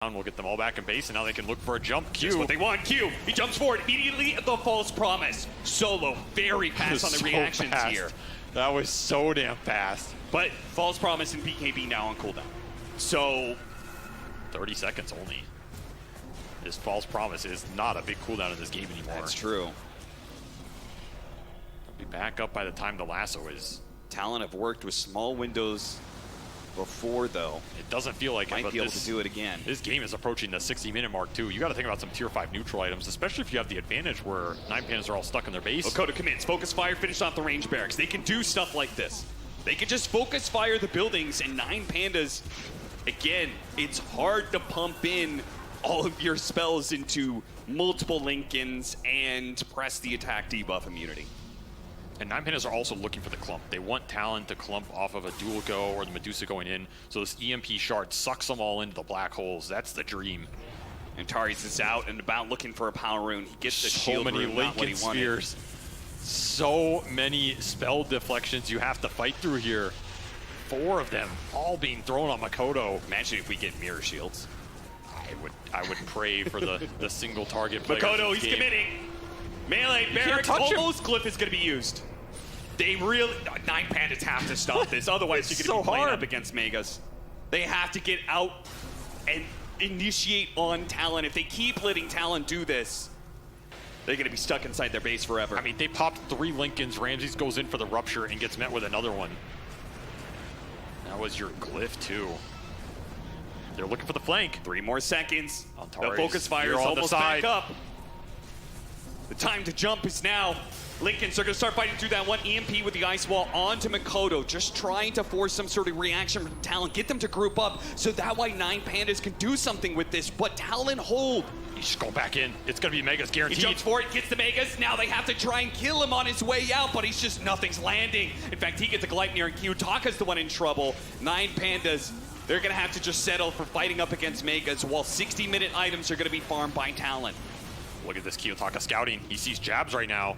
We'll get them all back in base, and now they can look for a jump. Q. That's what they want. Q. He jumps forward immediately at the false promise. Solo very fast on the reactions here. That was so damn fast. But false promise and BKB now on cooldown. So 30 seconds only. This false promise is not a big cooldown in this game anymore. That's true. They'll be back up by the time the lasso is. Talon have worked with small windows before, though. It doesn't feel like might be able to do it again. This game is approaching the 60-minute mark too. You got to think about some tier 5 neutral items, especially if you have the advantage where 9PANDAs are all stuck in their base. Lakota commits, focus fire, finish off the range barracks. They can do stuff like this. They can just focus fire the buildings, and 9PANDAs, again, it's hard to pump in all of your spells into multiple Linkens and press the attack debuff immunity. And 9PANDAs are also looking for the clump. They want Talon to clump off of a dual go or the Medusa going in, so this EMP shard sucks them all into the black holes. That's the dream. And Tari's is out and about looking for a power rune. He gets the shield rune, not what he wanted. So many Linken spheres. So many spell deflections you have to fight through here. 4 of them all being thrown on Makoto. Imagine if we get mirror shields. I would pray for the single target player. Makoto, he's committing. Melee barracks, almost Glyph is going to be used. They really, 9PANDAs have to stop this, otherwise you're going to be playing up against Megas. They have to get out and initiate on Talon. If they keep letting Talon do this, they're going to be stuck inside their base forever. I mean, they popped 3 Linkens. Ramses goes in for the rupture and gets met with another one. That was your Glyph too. They're looking for the flank. 3 more seconds. Antares, the focus fire is almost back up. The time to jump is now. Linkens are going to start fighting through that one EMP with the ice wall onto Makoto, just trying to force some sort of reaction from Talon, get them to group up, so that way 9PANDAs can do something with this, but Talon hold. He's just going back in. It's going to be Megas guaranteed. He jumps for it, gets the Megas. Now they have to try and kill him on his way out, but he's just, nothing's landing. In fact, he gets a Gleipnir, and Kiyotaka's the one in trouble. 9PANDAs, they're going to have to just settle for fighting up against Megas, while 60-minute items are going to be farmed by Talon. Look at this Kiyotaka scouting. He sees jabs right now.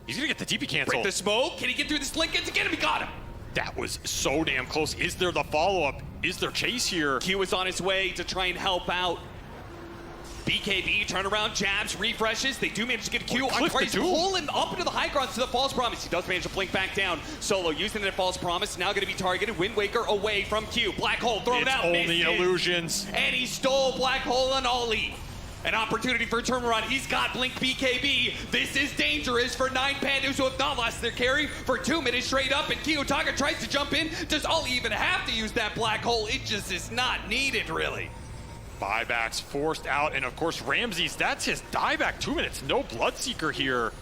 He's gonna get the TP cancel. Break the smoke. Can he get through this Linken to get him? He got him. That was so damn close. Is there the follow-up? Is there chase here? Q is on his way to try and help out. BKB, turnaround, jabs, refreshes. They do manage to get a Q. He's pulling up into the high ground to the false promise. He does manage to blink back down. Solo using that false promise. Now going to be targeted. Wind Waker away from Q. Black hole thrown out. Only illusions. And he stole Black hole on Ollie. An opportunity for a turnaround. He's got Blink BKB. This is dangerous for 9PANDAs who have not lost their carry for 2 minutes straight up. And Kiyotaka tries to jump in. Does Ollie even have to use that black hole? It just is not needed, really. Buybacks forced out. And of course, Ramses, that's his dieback. 2 minutes. No Bloodseeker here.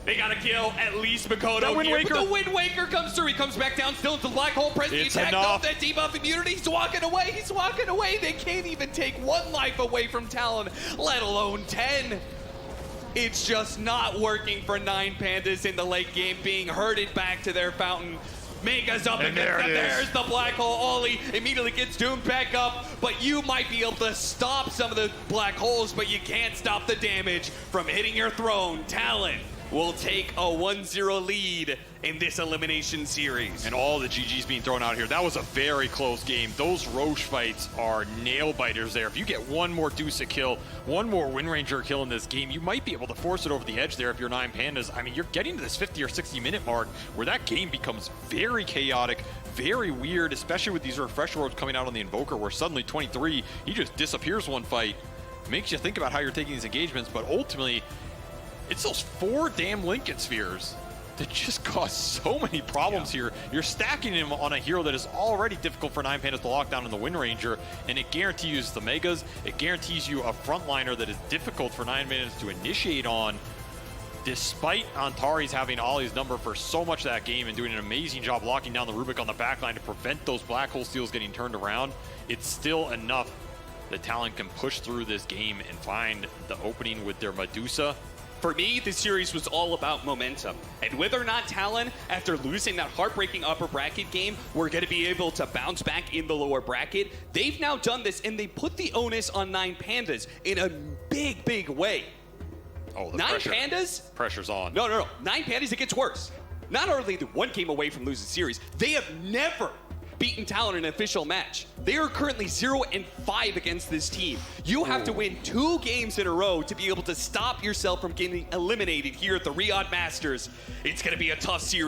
They gotta kill at least Makoto here, but the Wind Waker comes through. He comes back down, still into the black hole, press the attack, off that debuff immunity. He's walking away, he's walking away. They can't even take 1 life away from Talon, let alone 10. It's just not working for 9PANDAs in the late game, being herded back to their fountain. Mega's up against them. There's the black hole. Ollie immediately gets doomed back up, but you might be able to stop some of the black holes, but you can't stop the damage from hitting your throne. Talon will take a 1-0 lead in this elimination series. And all the GGs being thrown out here. That was a very close game. Those Roche fights are nail biters there. If you get 1 more Medusa kill, 1 more Wind Ranger kill in this game, you might be able to force it over the edge there if you're 9PANDAs. I mean, you're getting to this 50 or 60-minute mark where that game becomes very chaotic, very weird, especially with these refresh worlds coming out on the Invoker, where suddenly 23, he just disappears one fight. Makes you think about how you're taking these engagements, but ultimately, it's those 4 damn Linken spheres that just cause so many problems here. You're stacking him on a hero that is already difficult for 9PANDAs to lock down in the Wind Ranger, and it guarantees the Megas. It guarantees you a frontliner that is difficult for 9PANDAs to initiate on, despite Antares having Ollie's number for so much of that game and doing an amazing job locking down the Rubik on the backline to prevent those black hole steals getting turned around. It's still enough that Talon can push through this game and find the opening with their Medusa. For me, this series was all about momentum. And whether or not Talon, after losing that heartbreaking upper bracket game, were going to be able to bounce back in the lower bracket, they've now done this, and they put the onus on 9PANDAs in a big, big way. Oh, the 9PANDAs? Pressure's on. No. 9PANDAs, it gets worse. Not only are they 1 game away from losing series, they have never beaten Talon in an official match. They are currently 0-5 against this team. You have to win 2 games in a row to be able to stop yourself from getting eliminated here at the Riyadh Masters. It's going to be a tough series.